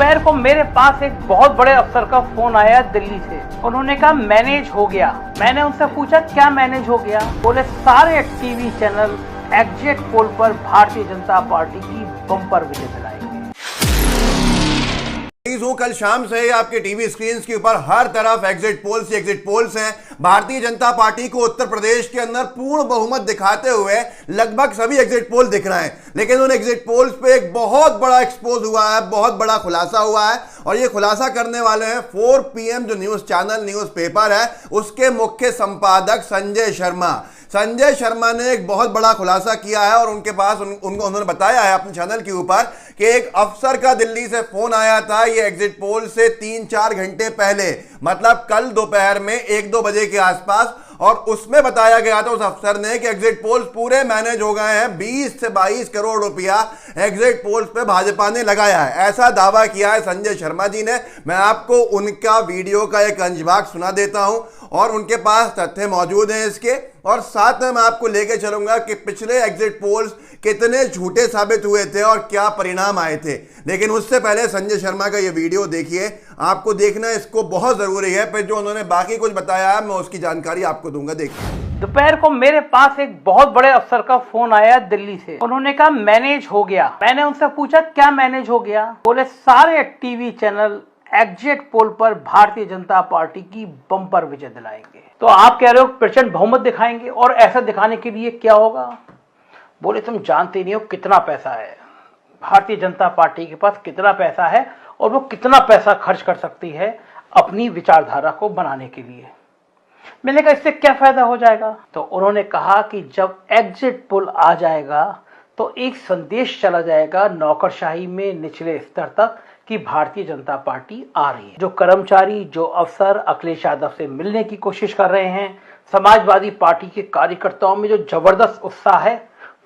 दोपहर को मेरे पास एक बहुत बड़े अफसर का फोन आया दिल्ली से। उन्होंने कहा मैनेज हो गया। मैंने उनसे पूछा क्या मैनेज हो गया? बोले सारे टीवी चैनल एग्जिट पोल पर भारतीय जनता पार्टी की बम्पर विजय दिलाएंगे। कल शाम से आपके टीवी स्क्रीन के ऊपर हर तरफ एग्जिट पोल्स हैं। भारतीय जनता पार्टी को उत्तर प्रदेश के अंदर पूर्ण बहुमत दिखाते हुए लगभग सभी एग्जिट पोल दिख रहे हैं, लेकिन उन एग्जिट पोल्स पे एक बहुत बड़ा एक्सपोज हुआ है, बहुत बड़ा खुलासा हुआ है। और ये खुलासा करने वाले हैं 4 PM जो न्यूज चैनल न्यूज पेपर है उसके मुख्य संपादक संजय शर्मा ने एक बहुत बड़ा खुलासा किया है। और उनके पास उन्होंने बताया है अपने चैनल के ऊपर कि एक अफसर का दिल्ली से फोन आया था ये एग्जिट पोल से 3-4 घंटे पहले, मतलब कल दोपहर में 1-2 बजे के आसपास। और उसमें बताया गया था उस अफसर ने कि एग्जिट पोल्स पूरे मैनेज हो गए हैं, 20 से 22 करोड़ रुपया एग्जिट पोल्स पे भाजपा ने लगाया है, ऐसा दावा किया है संजय शर्मा जी ने। मैं आपको उनका वीडियो का एक अंशभाग सुना देता हूं और उनके पास तथ्य मौजूद हैं इसके, और साथ में मैं आपको लेके चलूंगा कि पिछले एग्जिट पोल्स कितने झूठे साबित हुए थे और क्या परिणाम आए थे। लेकिन उससे पहले संजय शर्मा का ये वीडियो देखिए, आपको देखना इसको बहुत जरूरी है। फिर जो उन्होंने बाकी कुछ बताया है मैं उसकी जानकारी आपको दूंगा, देखिए। दोपहर को मेरे पास एक बहुत बड़े अफसर का फोन आया दिल्ली से। उन्होंने कहा मैनेज हो गया। मैंने उनसे पूछा क्या मैनेज हो गया? बोले सारे टीवी चैनल एग्जिट पोल पर भारतीय जनता पार्टी की बम्पर विजय दिलाएंगे। तो आप कह रहे हो प्रचंड बहुमत दिखाएंगे, और ऐसा दिखाने के लिए क्या होगा? बोले तुम जानते नहीं हो कितना पैसा है भारतीय जनता पार्टी के पास, कितना पैसा है और वो कितना पैसा खर्च कर सकती है अपनी विचारधारा को बनाने के लिए। मैंने कहा इससे क्या फायदा हो जाएगा? तो उन्होंने कहा कि जब एग्जिट पोल आ जाएगा तो एक संदेश चला जाएगा नौकरशाही में निचले स्तर तक कि भारतीय जनता पार्टी आ रही है। जो कर्मचारी, जो अफसर अखिलेश यादव से मिलने की कोशिश कर रहे हैं, समाजवादी पार्टी के कार्यकर्ताओं में जो जबरदस्त उत्साह है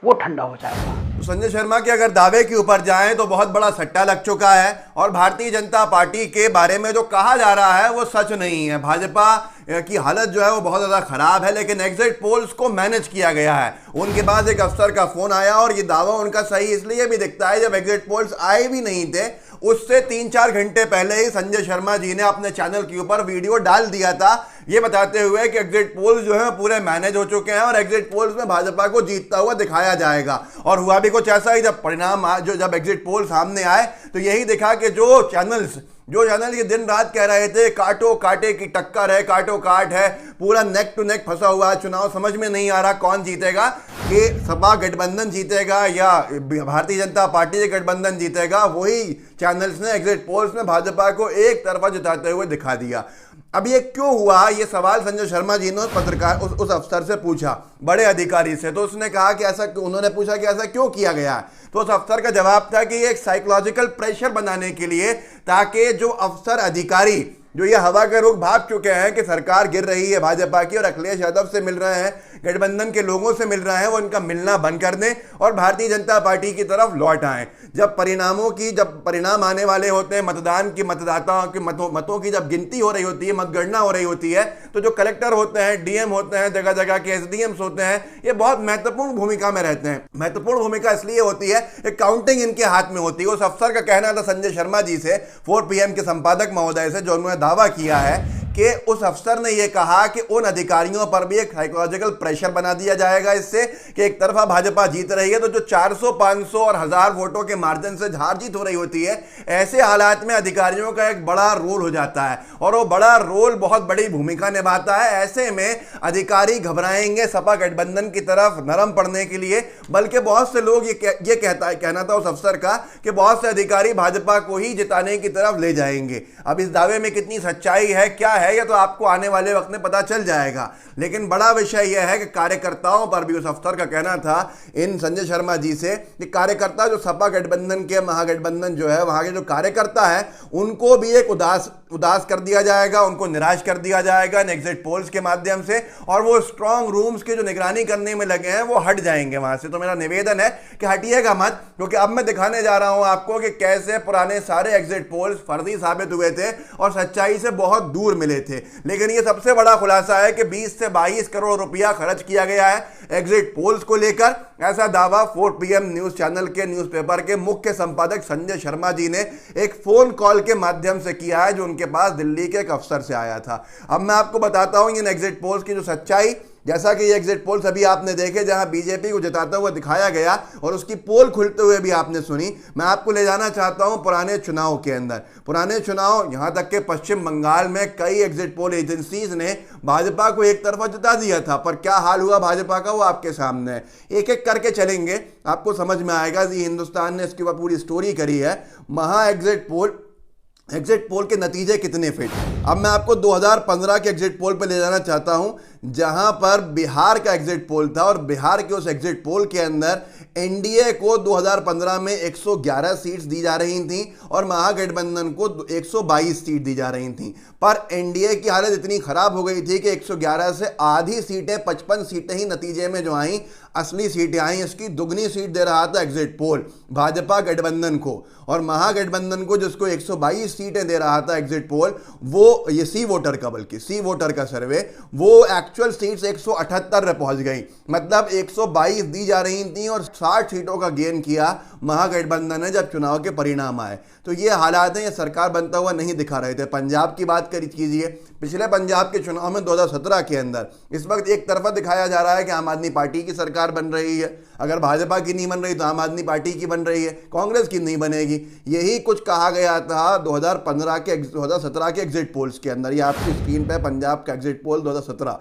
वो ठंडा हो जाएगा। तो संजय शर्मा के अगर दावे के ऊपर जाएं तो बहुत बड़ा सट्टा लग चुका है, और भारतीय जनता पार्टी के बारे में जो कहा जा रहा है वो सच नहीं है। भाजपा की हालत जो है वो बहुत ज़्यादा खराब है, लेकिन एग्जिट पोल्स को मैनेज किया गया है। उनके पास एक अफसर का फोन आया, और ये दावा उनका सही इसलिए भी दिखता है जब एग्जिट पोल्स आए भी नहीं थे उससे 3-4 घंटे पहले ही संजय शर्मा जी ने अपने चैनल के ऊपर वीडियो डाल दिया था, ये बताते हुए कि एग्जिट पोल्स जो है पूरे मैनेज हो चुके हैं और एग्जिट पोल्स में भाजपा को जीतता हुआ दिखाया जाएगा। और हुआ भी कुछ ऐसा ही, जब एग्जिट पोल सामने आए तो यही दिखा कि जो चैनल ये दिन रात कह रहे थे काटो काटे की टक्कर है, काटो काट है, पूरा नेक टू नेक फंसा हुआ है चुनाव, समझ में नहीं आ रहा कौन जीतेगा, कि सपा गठबंधन जीतेगा या भारतीय जनता पार्टी के गठबंधन जीतेगा, वही चैनल्स ने एग्जिट पोल्स में भाजपा को एक तरफा जिताते हुए दिखा दिया। अब ये क्यों हुआ, ये सवाल संजय शर्मा जी ने उस अफसर से पूछा, बड़े अधिकारी से। तो उसने कहा कि उन्होंने पूछा कि ऐसा क्यों किया गया है। तो उस अफसर का जवाब था कि ये एक साइकोलॉजिकल प्रेशर बनाने के लिए, ताकि जो अफसर अधिकारी जो ये हवा के रुख भाग चुके हैं कि सरकार गिर रही है भाजपा की और अखिलेश यादव से मिल रहे हैं, गठबंधन के लोगों से मिल रहे हैं, वो इनका मिलना बंद कर दें और भारतीय जनता पार्टी की तरफ लौट आएं। जब परिणाम आने वाले होते हैं, मतदान की मतदाताओं के मतों की जब गिनती हो रही होती है, मतगणना हो रही होती है, तो जो कलेक्टर होते हैं, डीएम होते हैं, जगह जगह के एसडीएम्स होते हैं, ये बहुत महत्वपूर्ण भूमिका में रहते हैं। महत्वपूर्ण भूमिका इसलिए होती है कि काउंटिंग इनके हाथ में होती है। उस अफसर का कहना था संजय शर्मा जी से, 4 PM के संपादक महोदय से, जो उन्होंने दावा किया है कि उस अफसर ने यह कहा कि उन अधिकारियों पर भी एक साइकोलॉजिकल प्रेशर बना दिया जाएगा इससे कि एक तरफा भाजपा जीत रही है, तो जो 400, 500 और 1000 वोटों के मार्जिन से हार जीत हो रही होती है, ऐसे हालात में अधिकारियों का एक बड़ा रोल हो जाता है और वो बड़ा रोल बहुत बड़ी भूमिका निभाता है। ऐसे में अधिकारी घबराएंगे सपा गठबंधन की तरफ नरम पड़ने के लिए, बल्कि बहुत से लोग ये कहना था उस अफसर का कि बहुत से अधिकारी भाजपा को ही जिताने की तरफ ले जाएंगे। अब इस दावे में कितनी सच्चाई है, क्या है, यह तो आपको आने वाले वक्त में पता चल जाएगा। लेकिन बड़ा विषय यह है कि कार्यकर्ताओं पर भी उस अफसर का कहना था इन संजय शर्मा जी से कि कार्यकर्ता जो सपा गठबंधन के महागठबंधन जो है वहां के जो कार्यकर्ता है उनको भी एक उदास कर दिया जाएगा, उनको निराश कर दिया जाएगा इन एग्जिट पोल्स के माध्यम से, और वो स्ट्रांग रूम्स की जो निगरानी करने में लगे हैं वो हट जाएंगे वहां से। तो मेरा निवेदन है कि हटिएगा मत, क्योंकि अब मैं दिखाने जा रहा हूं आपको कि कैसे पुराने सारे एग्जिट पोल्स फर्जी साबित हुए थे और सच्चाई से बहुत दूर मिले रहे थे। लेकिन ये सबसे बड़ा खुलासा है कि 20 से 22 करोड़ रुपया खर्च किया गया है एग्जिट पोल्स को लेकर। ऐसा दावा 4 PM न्यूज चैनल के न्यूज़पेपर के मुख्य संपादक संजय शर्मा जी ने एक फोन कॉल के माध्यम से किया है, जो उनके पास दिल्ली के एक अफसर से आया था। अब मैं आपको बताता हूं इन एग्जिट पोल्स की जो सच्चाई। जैसा कि ये एग्जिट पोल्स अभी आपने देखे जहां बीजेपी को जिताता हुआ दिखाया गया और उसकी पोल खुलते हुए भी आपने सुनी, मैं आपको ले जाना चाहता हूं पुराने चुनाव के अंदर। पुराने चुनाव, यहां तक कि पश्चिम बंगाल में कई एग्जिट पोल एजेंसीज ने भाजपा को एक तरफा जिता दिया था, पर क्या हाल हुआ भाजपा का वो आपके सामने है। एक एक करके चलेंगे, आपको समझ में आएगा। जी हिंदुस्तान ने इसके ऊपर पूरी स्टोरी करी है। एग्जिट पोल के नतीजे कितने फिट। अब मैं आपको 2015 के एग्जिट पोल पर ले जाना चाहता हूं, जहां पर बिहार का एग्जिट पोल था और बिहार के उस एग्जिट पोल के अंदर एनडीए को 2015 में 111 सीट्स दी जा रही थी और महागठबंधन को 122 सीट दी जा रही थी। पर एनडीए की हालत इतनी खराब हो गई थी कि 111 से आधी सीटें, 55 सीटें ही नतीजे में जो आई, असली सीटें आई, इसकी दुगनी सीट दे रहा था एग्जिट पोल भाजपा गठबंधन को। और महागठबंधन को जिसको 122 सीटें दे रहा था एग्जिट पोल, वो ये सी वोटर का सर्वे, वो एक्चुअल सीट्स 178 पे पहुंच गई। मतलब 122 दी जा रही थी और 60 सीटों का गेन किया महागठबंधन ने जब चुनाव के परिणाम आए। तो ये हालात हैं, ये सरकार बनता हुआ नहीं दिखा रहे थे। पंजाब की बात कीजिए, पिछले पंजाब के चुनाव में 2017 के अंदर इस वक्त एक तरफा दिखाया जा रहा है कि आम आदमी पार्टी की सरकार बन रही है। अगर भाजपा की नहीं बन रही तो आम आदमी पार्टी की बन रही है, कांग्रेस की नहीं बनेगी। यही कुछ कहा गया था 2017 के एग्जिट पोल्स के अंदर। ये आपकी स्क्रीन पे पंजाब का एग्जिट पोल 2017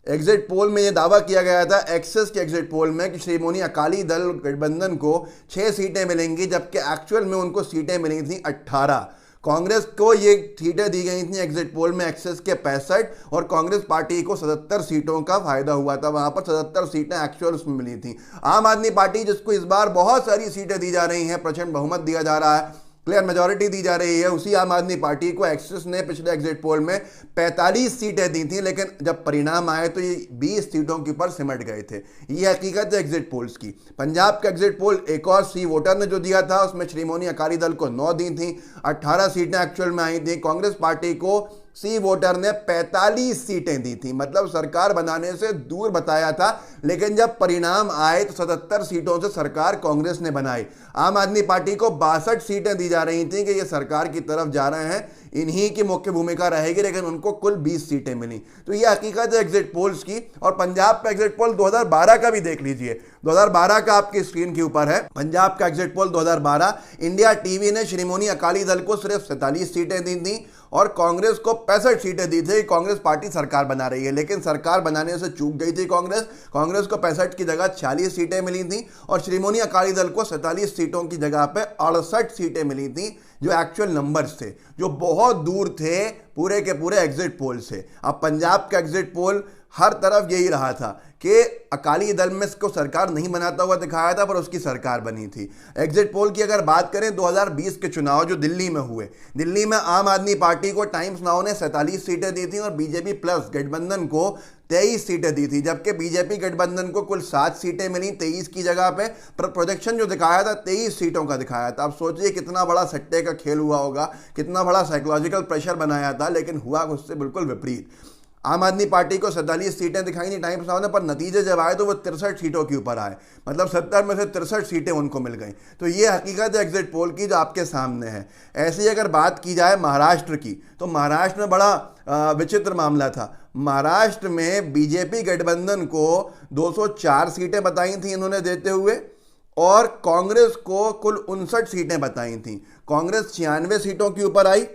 एग्जिट पोल में यह दावा किया गया था एक्सेस के एग्जिट पोल में कि श्रोमणी अकाली दल गठबंधन को 6 सीटें मिलेंगी, जबकि एक्चुअल में उनको सीटें मिली थी 18। कांग्रेस को ये सीटें दी गई थी एग्जिट पोल में एक्सेस के 65 और कांग्रेस पार्टी को 77 सीटों का फायदा हुआ था। वहां पर 77 सीटें एक्चुअल में मिली थी। आम आदमी पार्टी, जिसको इस बार बहुत सारी सीटें दी जा रही हैं, प्रचंड बहुमत दिया जा रहा है, क्लियर मेजॉरिटी दी जा रही है, उसी आम आदमी पार्टी को एक्सेस ने पिछले एग्जिट पोल में 45 सीटें दी थी। लेकिन जब परिणाम आए तो ये 20 सीटों के ऊपर सिमट गए थे। ये हकीकत है एग्जिट पोल्स की। पंजाब का एग्जिट पोल एक और सी वोटर ने जो दिया था, उसमें श्रोमणी अकाली दल को 9 दी थी, 18 सीटें एक्चुअल में आई थी। कांग्रेस पार्टी को सी वोटर ने 45 सीटें दी थी। मतलब सरकार बनाने से दूर बताया था, लेकिन जब परिणाम आए तो 77 सीटों से सरकार कांग्रेस ने बनाई। आम आदमी पार्टी को 62 सीटें दी जा रही थी कि ये सरकार की तरफ जा रहे हैं, इन्हीं की मुख्य भूमिका रहेगी, लेकिन उनको कुल 20 सीटें मिली। तो ये हकीकत है एग्जिट पोल्स की। और पंजाब का एग्जिट पोल 2012 का भी देख लीजिए, 2012 का आपकी स्क्रीन के ऊपर है पंजाब का एग्जिट पोल 2012। इंडिया टीवी ने श्रोमणी अकाली दल को सिर्फ 47 सीटें दी थी और कांग्रेस को 65 सीटें दी थी। कांग्रेस पार्टी सरकार बना रही है, लेकिन सरकार बनाने से चूक गई थी कांग्रेस को 65 की जगह 46 सीटें मिली थी और श्रोमणी अकाली दल को 47 सीटों की जगह पे 68 सीटें मिली थी, जो एक्चुअल नंबर्स थे, जो बहुत दूर थे पूरे के पूरे एग्जिट पोल से। अब पंजाब का एग्जिट पोल हर तरफ यही रहा था कि अकाली दल में इसको सरकार नहीं बनाता हुआ दिखाया था, पर उसकी सरकार बनी थी। एग्जिट पोल की अगर बात करें 2020 के चुनाव जो दिल्ली में हुए, दिल्ली में आम आदमी पार्टी को टाइम्स नाउ ने 47 सीटें दी थी और बीजेपी प्लस गठबंधन को 23 सीटें दी थी, जबकि बीजेपी गठबंधन को कुल 7 सीटें मिली 23 की जगह पे। पर प्रोजेक्शन जो दिखाया था 23 सीटों का दिखाया था। अब सोचिए कितना बड़ा सट्टे का खेल हुआ होगा, कितना बड़ा साइकोलॉजिकल प्रेशर बनाया था, लेकिन हुआ उससे बिल्कुल विपरीत। आम आदमी पार्टी को 47 सीटें दिखाई थी टाइम्स नाउ ने, पर नतीजे जब आए तो वो 63 सीटों के ऊपर आए। मतलब 70 में से 63 सीटें उनको मिल गई। तो ये हकीकत है एग्जिट पोल की जो आपके सामने है। ऐसी अगर बात की जाए महाराष्ट्र की, तो महाराष्ट्र में बड़ा विचित्र मामला था। महाराष्ट्र में बीजेपी गठबंधन को 204 सीटें बताई थी इन्होंने देते हुए, और कांग्रेस को कुल 59 सीटें बताई थी। कांग्रेस 96 सीटों के ऊपर आई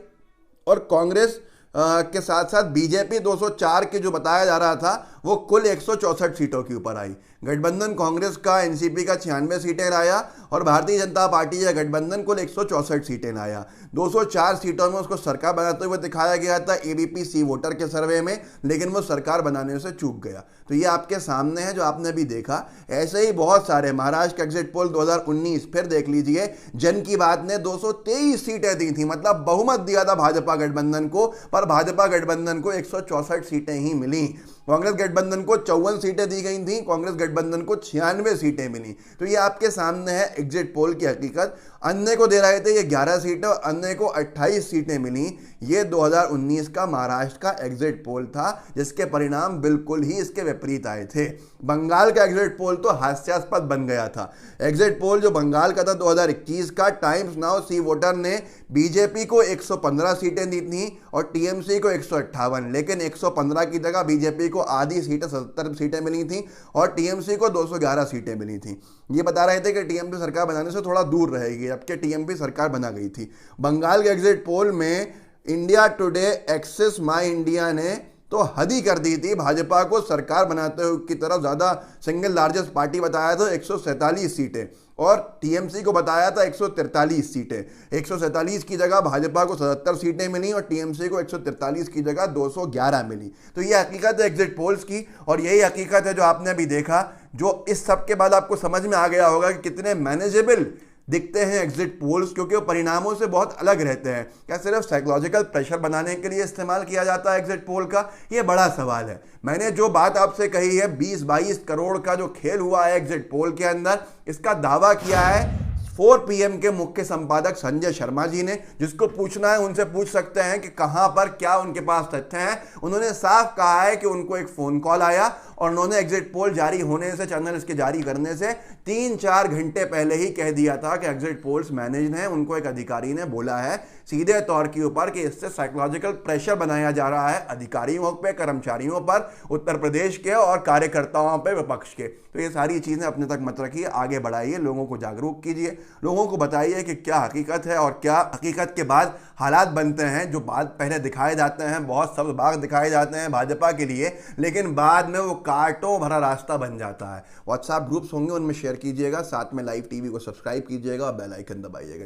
और कांग्रेस के साथ साथ बीजेपी 204 के जो बताया जा रहा था वो कुल 164 सीटों के ऊपर आई। गठबंधन कांग्रेस का एनसीपी का 96 सीटें लाया और भारतीय जनता पार्टी या गठबंधन कुल 164 सीटें लाया। 204 सीटों में उसको सरकार बनाते हुए दिखाया गया था एबीपी सी वोटर के सर्वे में, लेकिन वो सरकार बनाने से चूक गया। तो ये आपके सामने है जो आपने भी देखा। ऐसे ही बहुत सारे महाराष्ट्र का एग्जिट पोल 2019 फिर देख लीजिए, जन की बात ने 223 सीटें दी थी, मतलब बहुमत दिया था भाजपा गठबंधन को, पर भाजपा गठबंधन को 164 सीटें ही मिली। कांग्रेस गठबंधन को 54 सीटें दी गई थी, कांग्रेस गठबंधन को 96 सीटें मिली। तो ये आपके सामने है एग्जिट पोल की हकीकत। अन्य को दे रहे थे ये 11 सीटें और अन्य को 28 सीटें मिली। ये 2019 का महाराष्ट्र का एग्जिट पोल था, जिसके परिणाम बिल्कुल ही इसके विपरीत आए थे। बंगाल का एग्जिट पोल तो हास्यास्पद बन गया था। एग्जिट पोल जो बंगाल का था 2021 का, टाइम्स नाउ सी वोटर ने बीजेपी को 115 सीटें दी थी और टीएमसी को 158, लेकिन 115 की जगह बीजेपी को आधी सीटें 77 सीटें मिली थी और टीएमसी को 211 सीटें मिली थी। ये बता रहे थे कि टीएमसी सरकार बनाने से थोड़ा दूर रहेगी, जबकि टीएमपी सरकार बना गई थी। बंगाल के एग्जिट पोल में इंडिया टुडे, एक्सिस, माई इंडिया ने तो हद ही कर दी थी। भाजपा को सरकार बनाते हुए की तरफ ज्यादा सिंगल लार्जेस्ट पार्टी बताया था 147 सीटें और टीएमसी को बताया था 143 सीटें। 147 की जगह भाजपा को 77 सीटें मिली और टीएमसी को 143 की जगह 211 मिली। तो ये हकीकत है एग्जिट पोल्स की और यही हकीकत है जो आपने अभी देखा, जो इस सब के बाद आपको समझ में आ गया होगा कि कितने मैनेजेबल दिखते हैं एग्जिट पोल्स, क्योंकि वो परिणामों से बहुत अलग रहते हैं। क्या सिर्फ साइकोलॉजिकल प्रेशर बनाने के लिए इस्तेमाल किया जाता है एग्जिट पोल का? ये बड़ा सवाल है। मैंने जो बात आपसे कही है 20-22 करोड़ का जो खेल हुआ है एग्जिट पोल के अंदर, इसका दावा किया है 4 PM के मुख्य संपादक संजय शर्मा जी ने। जिसको पूछना है उनसे पूछ सकते हैं कि कहां पर क्या उनके पास तथ्य हैं। उन्होंने साफ कहा है कि उनको एक फोन कॉल आया और उन्होंने एग्जिट पोल जारी होने से, चैनल इसके जारी करने से 3-4 घंटे पहले ही कह दिया था कि एग्जिट पोल्स मैनेज्ड हैं। उनको एक अधिकारी ने बोला है सीधे तौर के ऊपर कि इससे साइकोलॉजिकल प्रेशर बनाया जा रहा है अधिकारियों पे, कर्मचारियों पर, उत्तर प्रदेश के और कार्यकर्ताओं पे, विपक्ष के। तो ये सारी चीजें अपने तक मत रखिए, आगे बढ़ाइए, लोगों को जागरूक कीजिए, लोगों को बताइए कि क्या हकीकत है और क्या हकीकत के बाद हालात बनते हैं। जो बात पहले दिखाए जाते हैं, बहुत सब बाग दिखाए जाते हैं भाजपा के लिए, लेकिन बाद में वो कांटों भरा रास्ता बन जाता है। व्हाट्सएप ग्रुप्स होंगे, उनमें शेयर कीजिएगा, साथ में लाइव टीवी को सब्सक्राइब कीजिएगा और बेल आइकन दबाइएगा।